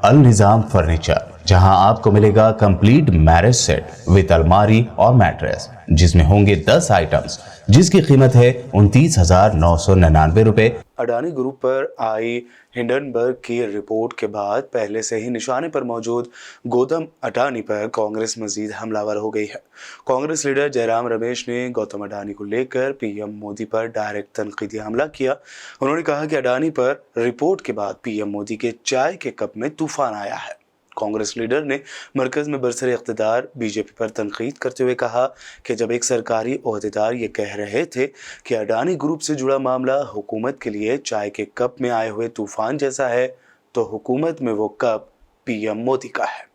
अल Nizam furniture, जहां आपको मिलेगा कंप्लीट मैरिज सेट विद अलमारी और मैट्रेस, जिसमें होंगे 10 आइटम्स, जिसकी कीमत है 29,999 रुपए। अडानी ग्रुप पर आई हिंडनबर्ग की रिपोर्ट के बाद पहले से ही निशाने पर मौजूद गौतम अडानी पर कांग्रेस मजीद हमलावर हो गई है। कांग्रेस लीडर जयराम रमेश ने गौतम अडानी को लेकर पीएम मोदी पर डायरेक्ट तनकीदी हमला किया। उन्होंने कहा कि अडानी पर रिपोर्ट के बाद पीएम मोदी के चाय के कप में तूफान आया है। कांग्रेस लीडर ने मरकज में बरसरे इख्तिदार बीजेपी पर तनकीद करते हुए कहा कि जब एक सरकारी ओहदेदार ये कह रहे थे कि अडानी ग्रुप से जुड़ा मामला हुकूमत के लिए चाय के कप में आए हुए तूफान जैसा है, तो हुकूमत में वो कप पीएम मोदी का है।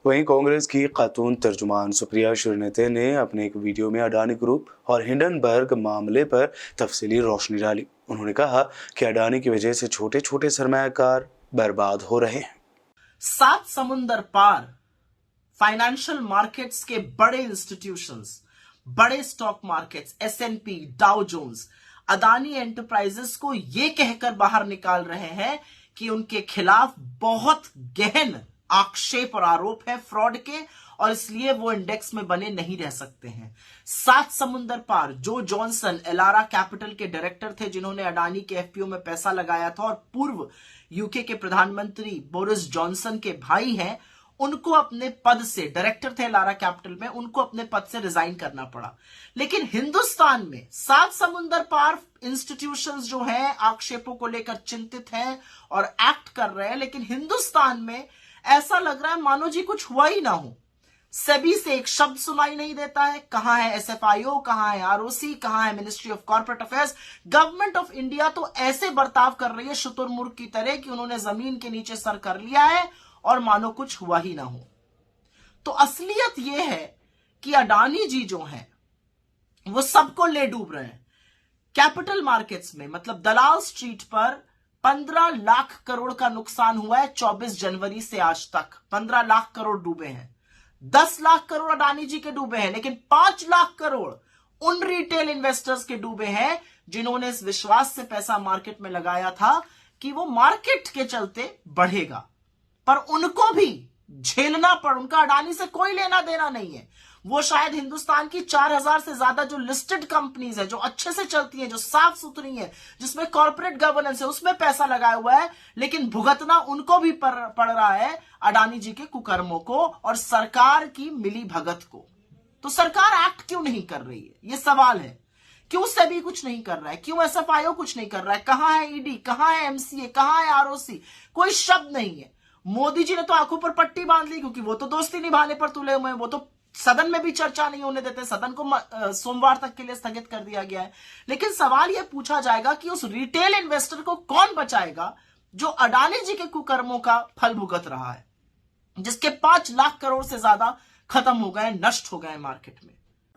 वहीं कांग्रेस की खातून तर्जुमान सुप्रिया श्रीनेते ने अपने एक वीडियो में अडानी ग्रुप और हिंडनबर्ग मामले पर तफसीली रोशनी डाली। उन्होंने कहा कि अडानी की वजह से छोटे छोटे सरमायाकार बर्बाद हो रहे हैं। 7 समुंदर पार फाइनेंशियल मार्केट्स के बड़े इंस्टीट्यूशंस, बड़े stock markets, S&P, Dow Jones Adani enterprises को यह कहकर बाहर निकाल रहे हैं कि उनके खिलाफ बहुत गहन आक्षेप और आरोप है फ्रॉड के, और इसलिए वो इंडेक्स में बने नहीं रह सकते हैं। 7 समुंदर पार जो जॉनसन एलारा कैपिटल के डायरेक्टर थे, जिन्होंने अडानी के FPO में पैसा लगाया था और पूर्व यूके के प्रधानमंत्री बोरिस जॉनसन के भाई हैं, उनको अपने पद से, डायरेक्टर थे एलारा कैपिटल में, उनको अपने पद से रिजाइन करना पड़ा। लेकिन हिंदुस्तान में 7 समुंदर पार इंस्टीट्यूशंस जो हैं आक्षेपों को लेकर चिंतित हैं और एक्ट कर रहे हैं, लेकिन हिंदुस्तान में ऐसा लग रहा है मानो जी कुछ हुआ ही ना हो। सेबी से एक शब्द सुनाई नहीं देता है। कहां है SFIO, कहां है ROC, कहां है ministry of corporate affairs. Government of India तो ऐसे बर्ताव कर रही है शुतुरमुर्ग की तरह कि उन्होंने जमीन के नीचे सर कर लिया है और मानो कुछ हुआ ही ना हो। तो असलियत यह है कि अडानी जी जो हैं वो सबको ले डूब रहे हैं। कैपिटल मार्केट्स में, मतलब दलाल स्ट्रीट पर 15 लाख करोड़ का नुकसान हुआ है 24 जनवरी से आज तक। 15 लाख करोड़ डूबे हैं। 10 लाख करोड़ अडानी जी के डूबे हैं, लेकिन 5 लाख करोड़ उन रिटेल इन्वेस्टर्स के डूबे हैं जिन्होंने इस विश्वास से पैसा मार्केट में लगाया था कि वो मार्केट के चलते बढ़ेगा, पर उनको भी झेलना पड़। उनका अडानी से कोई लेना देना नहीं है। वो शायद हिंदुस्तान की 4000 से ज्यादा जो लिस्टेड कंपनीज है, जो अच्छे से चलती हैं, जो साफ सुथरी है, जिसमें कॉर्पोरेट गवर्नेंस है, उसमें पैसा लगाया हुआ है, लेकिन भुगतना उनको भी पड़ रहा है अडानी जी के कुकर्मों को और सरकार की मिली भगत को। तो सरकार एक्ट क्यों नहीं कर रही है, ये सवाल है। क्यों सेबी कुछ नहीं कर रहा है, क्यों SFIO कुछ नहीं कर रहा है, कहां है ED, कहां है MCA, कहां है ROC, कोई शब्द नहीं है। मोदी जी ने तो आंखों पर पट्टी बांध ली, क्योंकि वो तो दोस्ती निभाने पर तुले हुए हैं। वो तो सदन में भी चर्चा नहीं होने देते, सदन को सोमवार तक के लिए स्थगित कर दिया गया है। लेकिन सवाल यह पूछा जाएगा कि उस रिटेल इन्वेस्टर को कौन बचाएगा जो अडानी जी के कुकर्मों का फल भुगत रहा है, जिसके 5 लाख करोड़ से ज्यादा खत्म हो गए, नष्ट हो गए मार्केट में।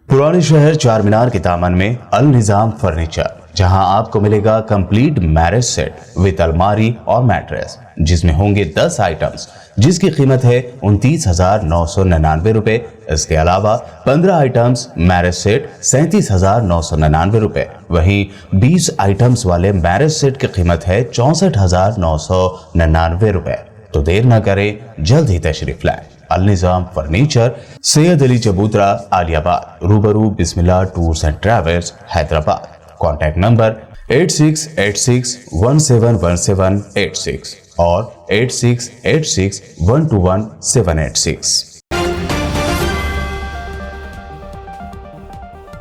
पुराने शहर चार मीनार के दामन में अल निजाम फर्नीचर, जहां आपको मिलेगा कंप्लीट मैरिज सेट विद अलमारी और मैट्रेस, जिसमें होंगे 10 आइटम्स, जिसकी कीमत है 29,999 रुपए। इसके अलावा 15 आइटम्स मैरिज सेट 37,999 रुपए। वहीं 20 आइटम्स वाले मैरिज सेट की कीमत है 64,999 रुपए। तो देर न करें, जल्द ही तशरीफ लाएं। अल निजाम फर्नीचर, सैयद अली चबूतरा, आलियाबाद, रूबरू Bismillah tours and travels, Hyderabad. Contact number 8686171786 और 8686121786।